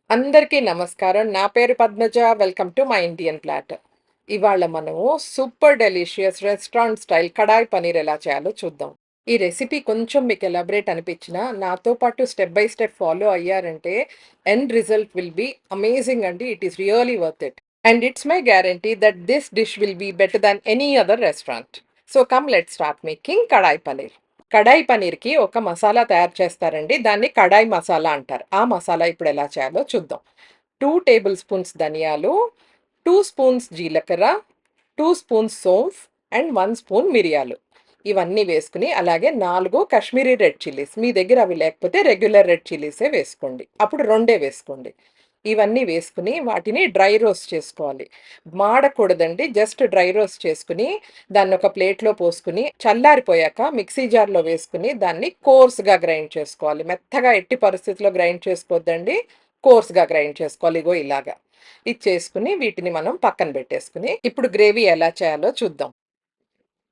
అందరికీ నమస్కారం. నా పేరు Padmaja. Welcome to my Indian plot. ఇవాళ మనము సూపర్ డెలీషియస్ రెస్టారెంట్ స్టైల్ కడాయి పన్నీర్ ఎలా చేయాలో చూద్దాం. ఈ రెసిపీ కొంచెం మీకు ఎలాబరేట్ అనిపించినా, నాతో పాటు స్టెప్ బై స్టెప్ ఫాలో అయ్యారంటే end result will be amazing అండి. It is really worth it. And it's my guarantee that this dish will be better than any other restaurant. So come let's start making kadai paneer. Kadai పన్నీర్‌కి ఒక మసాలా తయారు చేస్తారండి. దాన్ని కడాయి మసాలా అంటారు. ఆ మసాలా ఇప్పుడు ఎలా చేయాలో చూద్దాం. 2 టేబుల్ స్పూన్స్ ధనియాలు, 2 స్పూన్స్ జీలకర్ర, 2 స్పూన్స్ సోంఫ్ అండ్ 1 స్పూన్ మిరియాలు. ఇవన్నీ వేసుకొని అలాగే 4 కాశ్మీరీ రెడ్ చిల్లీస్. మీ దగ్గర అవి లేకపోతే రెగ్యులర్ రెడ్ చిల్లీసే వేసుకోండి. అప్పుడు రెండే వేసుకోండి. ఇవన్నీ వేసుకుని వాటిని డ్రై రోస్ట్ చేసుకోవాలి. మాడకూడదండి. జస్ట్ డ్రై రోస్ట్ చేసుకుని దాన్ని ఒక ప్లేట్‌లో పోసుకొని చల్లారిపోయాక మిక్సీ జార్‌లో వేసుకొని దాన్ని కోర్స్‌గా గ్రైండ్ చేసుకోవాలి. మెత్తగా ఎట్టి పరిస్థితిలో గ్రైండ్ చేసుకోవద్దండి. కోర్స్‌గా గ్రైండ్ చేసుకోవాలి. ఇగో ఇలాగా. ఇది చేసుకొని వీటిని మనం పక్కన పెట్టేసుకొని ఇప్పుడు గ్రేవీ ఎలా చేయాలో చూద్దాం.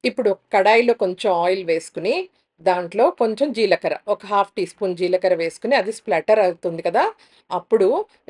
ఇప్పుడు కడాయిలో కొంచెం ఆయిల్ వేసుకుని, దాంట్లో కొంచెం జీలకర్ర, ఒక హాఫ్ టీ స్పూన్ జీలకర్ర వేసుకొని అది స్ప్లటర్ అవుతుంది కదా! అప్పుడు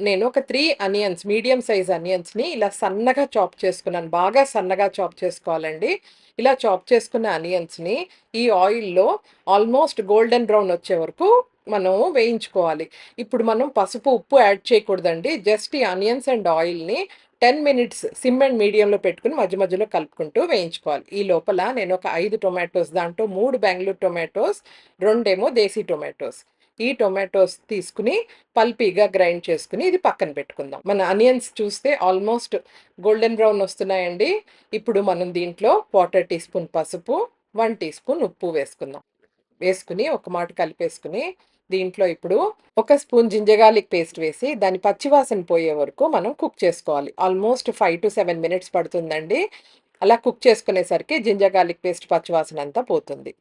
నేను ఒక 3 అనియన్స్, మీడియం సైజ్ అనియన్స్‌ని ఇలా సన్నగా చాప్ చేసుకున్నాను. బాగా సన్నగా చాప్ చేసుకోవాలండి. ఇలా చాప్ చేసుకున్న అనియన్స్‌ని ఈ ఆయిల్‌లో ఆల్మోస్ట్ గోల్డెన్ బ్రౌన్ వచ్చే వరకు మనం వేయించుకోవాలి. ఇప్పుడు మనం పసుపు, ఉప్పు యాడ్ చేయకూడదండి. జస్ట్ ఈ ఆనియన్స్ అండ్ ఆయిల్‌ని 10 మినిట్స్ సిమ్ అండ్ మీడియంలో పెట్టుకొని మధ్య మధ్యలో కలుపుకుంటూ వేయించుకోవాలి. ఈ లోపల నేను ఒక 5 టొమాటోస్, దాంట్లో 3 బెంగుళూరు టొమాటోస్, 2 దేశీ టొమాటోస్. ఈ టొమాటోస్ తీసుకుని పల్పీగా గ్రైండ్ చేసుకుని ఇది పక్కన పెట్టుకుందాం. మన అనియన్స్ చూస్తే ఆల్మోస్ట్ గోల్డెన్ బ్రౌన్ వస్తున్నాయండి. ఇప్పుడు మనం దీంట్లో 1/4 టీ స్పూన్ పసుపు, 1 టీ స్పూన్ ఉప్పు వేసుకుందాం. వేసుకుని ఒక మాట కలిపేసుకుని దీంట్లో ఇప్పుడు ఒక స్పూన్ జింజర్ గార్లిక్ పేస్ట్ వేసి దాని పచ్చివాసన పోయే వరకు మనం కుక్ చేసుకోవాలి. ఆల్మోస్ట్ 5-7 మినిట్స్ పడుతుందండి. అలా కుక్ చేసుకునేసరికి జింజర్ గార్లిక్ పేస్ట్ పచ్చివాసన అంతా పోతుంది.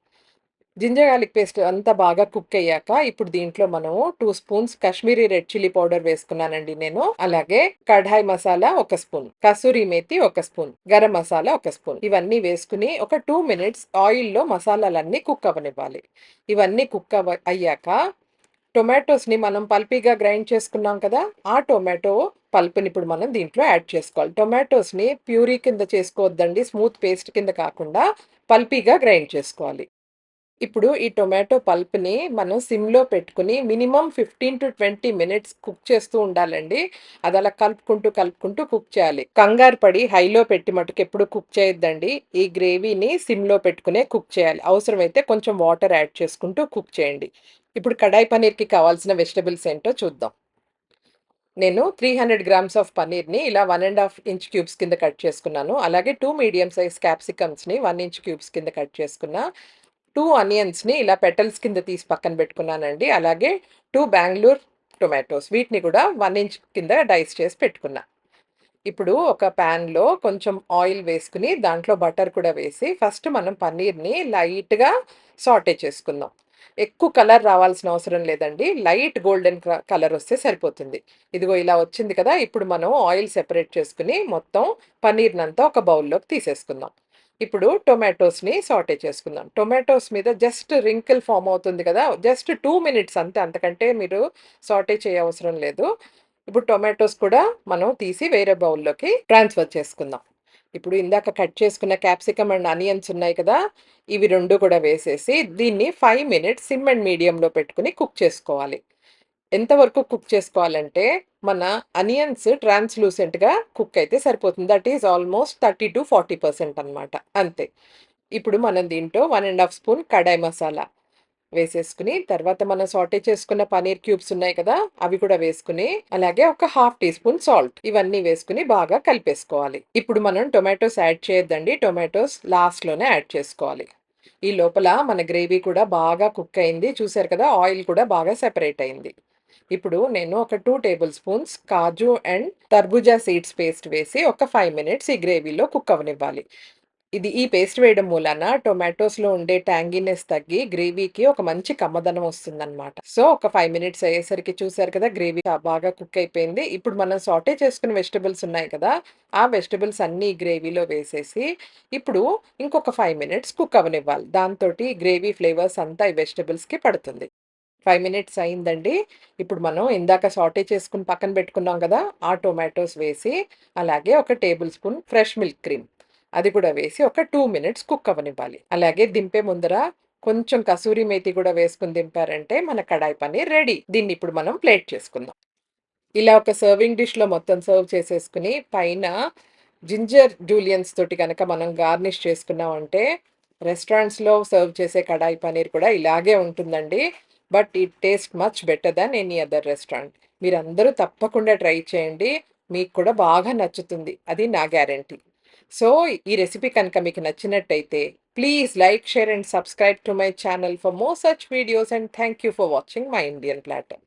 జింజర్ గార్లిక్ పేస్ట్ అంతా బాగా కుక్ అయ్యాక ఇప్పుడు దీంట్లో మనము 2 spoons Kashmiri red chilli powder వేసుకున్నానండి నేను. అలాగే కఢాయి మసాలా ఒక స్పూన్, కసూరి మేతి ఒక స్పూన్, గరం మసాలా ఒక స్పూన్. ఇవన్నీ వేసుకుని ఒక 2 మినిట్స్ ఆయిల్‌లో మసాలాలన్నీ కుక్ అవ్వనివ్వాలి. ఇవన్నీ కుక్ అయ్యాక టొమాటోస్‌ని మనం పల్పీగా గ్రైండ్ చేసుకున్నాం కదా! ఆ టొమాటో పల్ప్‌ని ఇప్పుడు మనం దీంట్లో యాడ్ చేసుకోవాలి. టొమాటోస్‌ని ప్యూరీ కింద చేసుకోవద్దండి. స్మూత్ పేస్ట్ కింద కాకుండా పల్పీగా గ్రైండ్ చేసుకోవాలి. ఇప్పుడు ఈ టొమాటో పల్ప్‌ని మనం సిమ్‌లో పెట్టుకొని మినిమమ్ 15-20 మినిట్స్ కుక్ చేస్తూ ఉండాలండి. అదలా కలుపుకుంటూ, కలుపుకుంటూ కుక్ చేయాలి. కంగారు పడి హైలో పెట్టి మటుకు ఎప్పుడు కుక్ చేయొద్దండి. ఈ గ్రేవీని సిమ్‌లో పెట్టుకునే కుక్ చేయాలి. అవసరమైతే కొంచెం వాటర్ యాడ్ చేసుకుంటూ కుక్ చేయండి. ఇప్పుడు కడాయి పన్నీర్‌కి కావాల్సిన వెజిటబుల్స్ ఏంటో చూద్దాం. నేను 300 గ్రామ్స్ ఆఫ్ పన్నీర్‌ని ఇలా 1 ½ ఇంచ్ క్యూబ్స్ కింద కట్ చేసుకున్నాను. అలాగే 2 మీడియం సైజ్ క్యాప్సికమ్స్‌ని 1 ఇంచ్ క్యూబ్స్ కింద కట్ చేసుకున్నా. 2 ఆనియన్స్‌ని ఇలా పెటల్స్ కింద తీసి పక్కన పెట్టుకున్నానండి. అలాగే 2 బెంగుళూరు టొమాటోస్ వీటిని కూడా 1 ఇంచ్ కింద డైస్ చేసి పెట్టుకున్నా. ఇప్పుడు ఒక ప్యాన్‌లో కొంచెం ఆయిల్ వేసుకొని దాంట్లో బటర్ కూడా వేసి ఫస్ట్ మనం పన్నీర్‌ని లైట్‌గా సాటే చేసుకుందాం. ఎక్కువ కలర్ రావాల్సిన అవసరం లేదండి. లైట్ గోల్డెన్ కలర్ వస్తే సరిపోతుంది. ఇదిగో ఇలా వచ్చింది కదా! ఇప్పుడు మనం ఆయిల్ సెపరేట్ చేసుకొని మొత్తం పన్నీర్‌నంతా ఒక బౌల్‌లోకి తీసేసుకుందాం. ఇప్పుడు టొమాటోస్‌ని సాటే చేసుకుందాం. టొమాటోస్ మీద జస్ట్ రింకిల్ ఫార్మ్ అవుతుంది కదా! జస్ట్ 2 మినిట్స్ అంతే. అంతకంటే మీరు సాటే చేయవసరం లేదు. ఇప్పుడు టొమాటోస్ కూడా మనం తీసి వేరే బౌల్‌లోకి ట్రాన్స్‌ఫర్ చేసుకుందాం. ఇప్పుడు ఇందాక కట్ చేసుకున్న క్యాప్సికమ్ అండ్ ఆనియన్స్ ఉన్నాయి కదా! ఇవి 2 కూడా వేసేసి దీన్ని 5 మినిట్స్ సిమ్ అండ్ మీడియంలో పెట్టుకొని కుక్ చేసుకోవాలి. ఎంతవరకు కుక్ చేసుకోవాలంటే మన అనియన్స్ ట్రాన్స్‌లూసెంట్‌గా కుక్ అయితే సరిపోతుంది. దట్ ఈస్ ఆల్మోస్ట్ 30-40% అనమాట. అంతే. ఇప్పుడు మనం దీంట్లో 1 ½ స్పూన్ కడాయి మసాలా వేసేసుకుని, తర్వాత మనం సాటే చేసుకున్న పన్నీర్ క్యూబ్స్ ఉన్నాయి కదా! అవి కూడా వేసుకుని, అలాగే ఒక హాఫ్ టీ స్పూన్ సాల్ట్ ఇవన్నీ వేసుకొని బాగా కలిపేసుకోవాలి. ఇప్పుడు మనం టొమాటోస్ యాడ్ చేయొద్దండి. టొమాటోస్ లాస్ట్‌లోనే యాడ్ చేసుకోవాలి. ఈ లోపల మన గ్రేవీ కూడా బాగా కుక్ అయింది. చూసారు కదా! ఆయిల్ కూడా బాగా సెపరేట్ అయింది. ఇప్పుడు నేను ఒక 2 టేబుల్ స్పూన్స్ కాజు అండ్ తర్బూజా సీడ్స్ పేస్ట్ వేసి ఒక 5 మినిట్స్ ఈ గ్రేవీలో కుక్ అవ్వనివ్వాలి. ఈ పేస్ట్ వేయడం మూలాన టొమాటోస్‌లో ఉండే ట్యాంగీనెస్ తగ్గి గ్రేవీకి ఒక మంచి కమ్మదనం వస్తుందనమాట. సో, ఒక 5 మినిట్స్ అయ్యేసరికి చూసారు కదా! గ్రేవీ బాగా కుక్ అయిపోయింది. ఇప్పుడు మనం సాటే చేసుకున్న వెజిటబుల్స్ ఉన్నాయి కదా! ఆ వెజిటబుల్స్ అన్నీ ఈ గ్రేవీలో వేసేసి, ఇప్పుడు ఇంకొక 5 మినిట్స్ కుక్ అవ్వనివ్వాలి. దాంతోటి గ్రేవీ ఫ్లేవర్స్ అంతా ఈ వెజిటబుల్స్‌కి పడుతుంది. 5 మినిట్స్ అయిందండి. ఇప్పుడు మనం ఇందాక సాటే చేసుకొని పక్కన పెట్టుకున్నాం గదా! ఆ టొమాటోస్ వేసి, అలాగే ఒక table spoon fresh milk cream అది కూడా వేసి ఒక 2 మినిట్స్ కుక్ అవ్వనివ్వాలి. అలాగే దింపే ముందర కొంచెం కసూరి మేతి కూడా వేసుకొని దింపారంటే మన కడాయి పన్నీర్ రెడీ. దీన్ని ఇప్పుడు మనం ప్లేట్ చేసుకుందాం. ఇలా ఒక సర్వింగ్ డిష్‌లో మొత్తం సర్వ్ చేసేసుకొని, పైన జింజర్ జూలియన్స్ తోటి గనక మనం గార్నిష్ చేసుకున్నామంటే, రెస్టారెంట్స్‌లో సర్వ్ చేసే కడాయి పన్నీర్ కూడా ఇలాగే ఉంటుందండి. But it taste much better than any other restaurant. మీరందరూ తప్పకుండా ట్రై చేయండి. మీకు కూడా బాగా నచ్చుతుంది. అది నా గ్యారంటీ. సో, ఈ రెసిపీ కనుక మీకు నచ్చినట్టయితే, please like, share and subscribe to my channel for more such videos and thank you for watching my Indian platter.